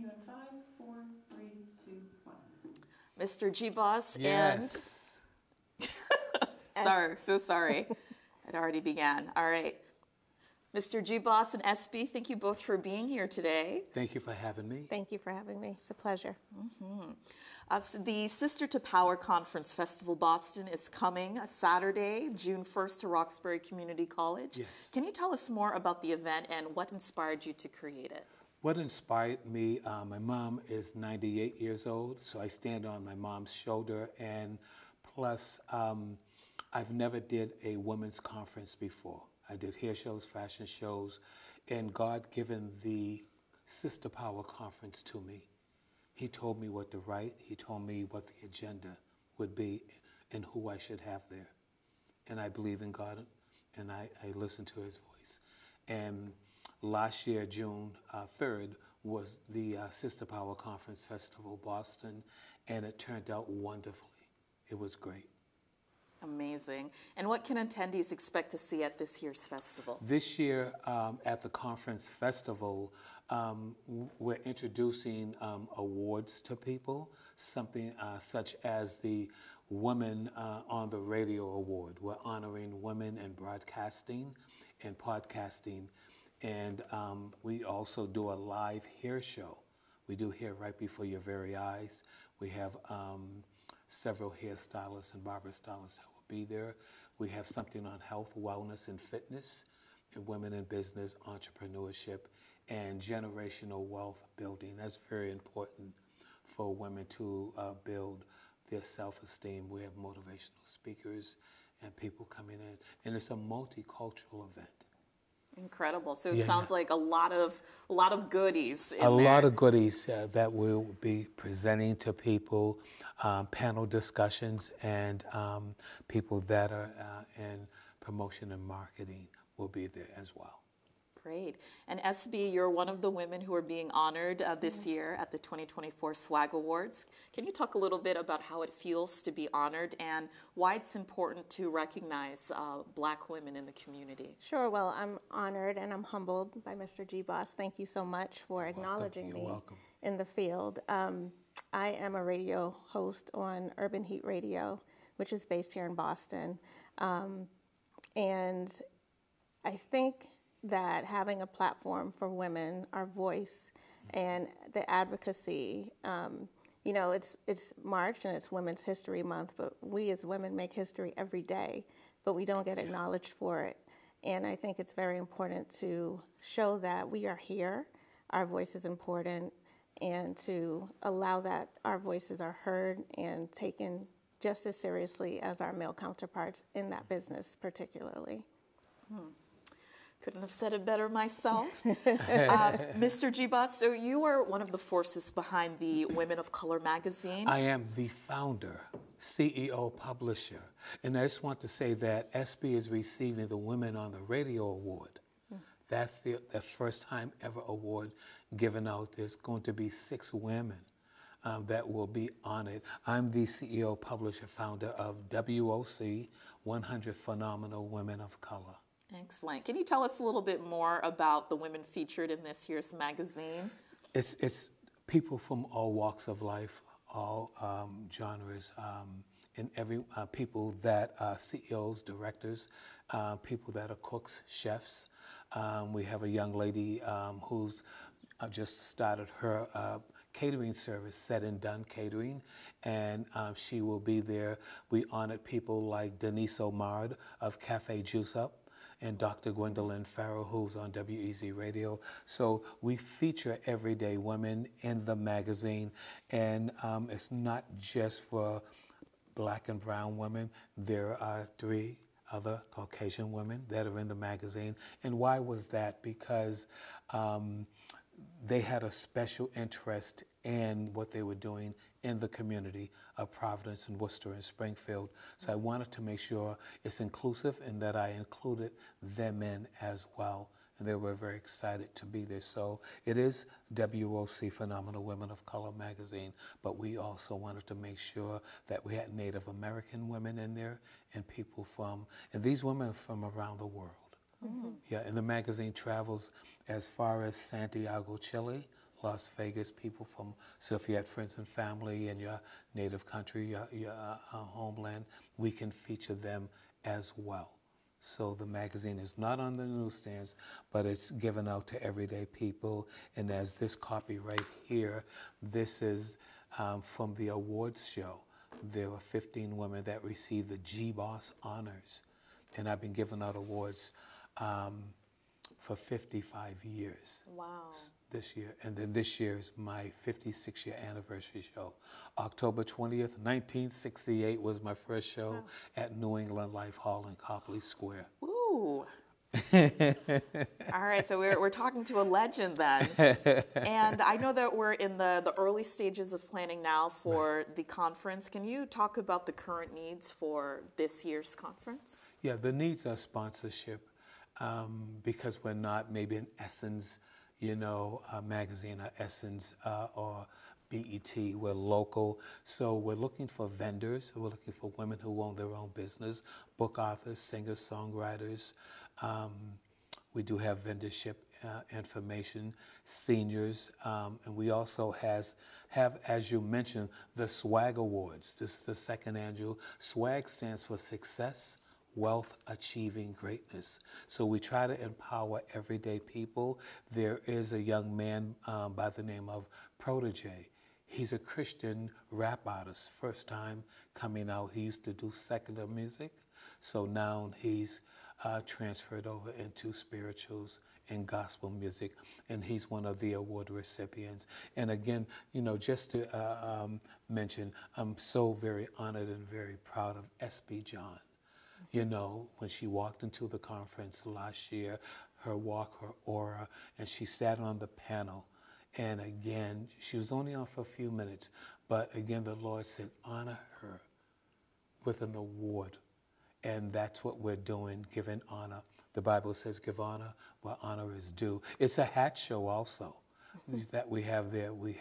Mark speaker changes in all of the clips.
Speaker 1: you in 5, 4, 3, 2, 1.
Speaker 2: Mr. GBOS
Speaker 3: Yes.
Speaker 2: and so sorry. It already began. All right. Mr. GBOS and SB, thank you both for being here today.
Speaker 3: Thank you for having me.
Speaker 4: Thank you for having me. It's a pleasure.
Speaker 2: So the Sister to Power Conference Festival Boston is coming Saturday, June 1st to Roxbury Community College.
Speaker 3: Yes.
Speaker 2: Can you tell us more about the event and what inspired you to create it?
Speaker 3: What inspired me, my mom is 98 years old, so I stand on my mom's shoulder, and plus I've never did a women's conference before. I did hair shows, fashion shows, and God given the Sister Power Conference to me. He told me what to write. He told me what the agenda would be and who I should have there. And I believe in God, and I listen to his voice. And last year, June 3rd, was the Sister Power Conference Festival Boston, and it turned out wonderfully. It was great.
Speaker 2: Amazing. And what can attendees expect to see at this year's festival?
Speaker 3: This year at the conference festival, we're introducing awards to people, something such as the Women on the Radio Award. We're honoring women in broadcasting and podcasting. And we also do a live hair show. We do hair right before your very eyes. We have several hairstylists and barber stylists that will be there. We have something on health, wellness, and fitness, and women in business, entrepreneurship, and generational wealth building. That's very important for women to build their self-esteem. We have motivational speakers and people coming in, and it's a multicultural event.
Speaker 2: Incredible. So it sounds like a lot of goodies in there.
Speaker 3: A lot of goodies that we'll be presenting to people, panel discussions, and people that are in promotion and marketing will be there as well.
Speaker 2: Great. And SB, you're one of the women who are being honored this year at the 2024 SWAG Awards. Can you talk a little bit about how it feels to be honored and why it's important to recognize Black women in the community?
Speaker 4: Sure. Well, I'm honored and I'm humbled by Mr. GBOS. Thank you so much for acknowledging me in the field. I am a radio host on Urban Heat Radio, which is based here in Boston. And I think that having a platform for women, our voice, and the advocacy, you know, it's March and it's Women's History Month, but we as women make history every day, but we don't get acknowledged for it. And I think it's very important to show that we are here, our voice is important, and to allow that our voices are heard and taken just as seriously as our male counterparts in that business particularly.
Speaker 2: Couldn't have said it better myself. Mr. GBOS, so you are one of the forces behind the Women of Color magazine.
Speaker 3: I am the founder, CEO, publisher. And I just want to say that SB is receiving the Women on the Radio Award. That's the first time ever award given out. There's going to be 6 women that will be honored. I'm the CEO, publisher, founder of WOC, 100 Phenomenal Women of Color.
Speaker 2: Excellent. Can you tell us a little bit more about the women featured in this year's magazine?
Speaker 3: It's people from all walks of life, all genres, and every people that are CEOs, directors, people that are cooks, chefs. We have a young lady who's just started her catering service, Said and Done Catering, and she will be there. We honored people like Denise Omard of Cafe Juice Up, and Dr. Gwendolyn Farrell, who's on WEZ Radio. So we feature everyday women in the magazine, and it's not just for Black and brown women. There are 3 other Caucasian women that are in the magazine. And why was that? Because they had a special interest in what they were doing in the community of Providence and Worcester and Springfield. So I wanted to make sure it's inclusive and that I included them in as well. And they were very excited to be there. So it is WOC, Phenomenal Women of Color magazine, but we also wanted to make sure that we had Native American women in there and people from, and these women are from around the world. Yeah, and the magazine travels as far as Santiago, Chile, Las Vegas, people from, so if you had friends and family in your native country, your homeland, we can feature them as well. So the magazine is not on the newsstands, but it's given out to everyday people. And as this copy right here, this is from the awards show. There were 15 women that received the GBOS honors. And I've been giving out awards for 55 years.
Speaker 2: Wow.
Speaker 3: This year. And then this year is my 56-year anniversary show. October 20th, 1968 was my first show at New England Life Hall in Copley Square.
Speaker 2: Ooh. All right, so we're talking to a legend then. And I know that we're in the early stages of planning now for the conference. Can you talk about the current needs for this year's conference?
Speaker 3: Yeah, the needs are sponsorship because we're not maybe in Essence, magazine or Essence or BET. We're local, so we're looking for vendors. We're looking for women who own their own business, book authors, singers, songwriters. We do have vendorship information, seniors, and we also have, as you mentioned, the SWAG Awards. This is the second annual. SWAG stands for Success, Wealth, Achieving Greatness. So we try to empower everyday people. There is a young man by the name of Protege. He's a Christian rap artist, first time coming out. He used to do secular music, so now he's transferred over into spirituals and gospel music, and he's one of the award recipients. And again, just to mention, I'm so very honored and very proud of SB John. When she walked into the conference last year, her walk, her aura, and she sat on the panel. And again, she was only on for a few minutes, but again, the Lord said, honor her with an award. And that's what we're doing, giving honor. The Bible says, give honor where honor is due. It's a hat show also that we have there. We're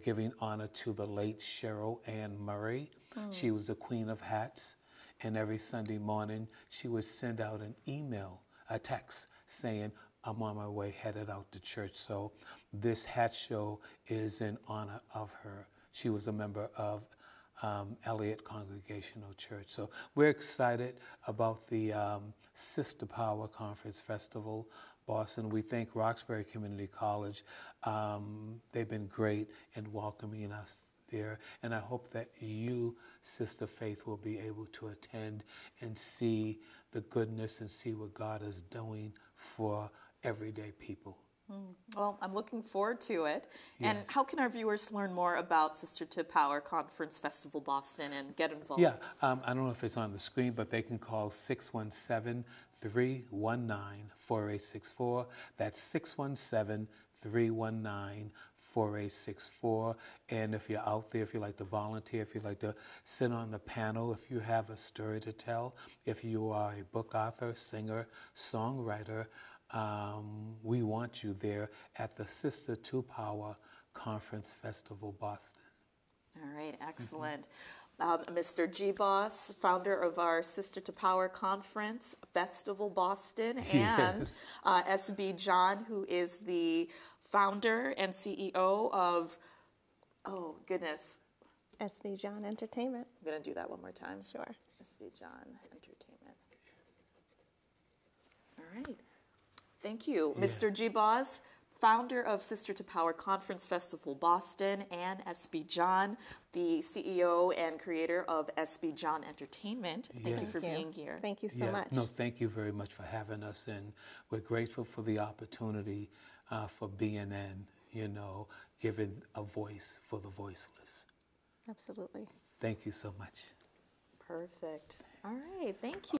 Speaker 3: giving honor to the late Cheryl Ann Murray. She was the queen of hats. And every Sunday morning, she would send out an email, a text, saying, I'm on my way, headed out to church. So this hat show is in honor of her. She was a member of Elliott Congregational Church. So we're excited about the Sister Power Conference Festival, Boston. We thank Roxbury Community College. They've been great in welcoming us there, and I hope that you, Sister Faith, will be able to attend and see the goodness and see what God is doing for everyday people.
Speaker 2: Well, I'm looking forward to it.
Speaker 3: Yes.
Speaker 2: And how can our viewers learn more about Sister to Power Conference Festival Boston and get involved?
Speaker 3: Yeah, I don't know if it's on the screen, but they can call 617-319-4864. That's 617-319-4864. And if you're out there, if you'd like to volunteer, if you'd like to sit on the panel, if you have a story to tell, if you are a book author, singer, songwriter, we want you there at the Sister to Power Conference Festival, Boston.
Speaker 2: All right, excellent. Mr. GBOS, founder of our Sister to Power Conference Festival, Boston, and
Speaker 3: Yes.
Speaker 2: SB John, who is the founder and CEO of, oh goodness,
Speaker 4: SB John Entertainment.
Speaker 2: I'm going to do that one more time.
Speaker 4: Sure.
Speaker 2: SB John Entertainment. All right. Thank you, Mr. GBOS, founder of Sister to Power Conference Festival Boston, and SB John, the CEO and creator of SB John Entertainment. Thank you for being here.
Speaker 4: Thank you so much.
Speaker 3: No, thank you very much for having us, and we're grateful for the opportunity for BNN, giving a voice for the voiceless.
Speaker 4: Absolutely.
Speaker 3: Thank you so much.
Speaker 2: Perfect. All right. Thank you.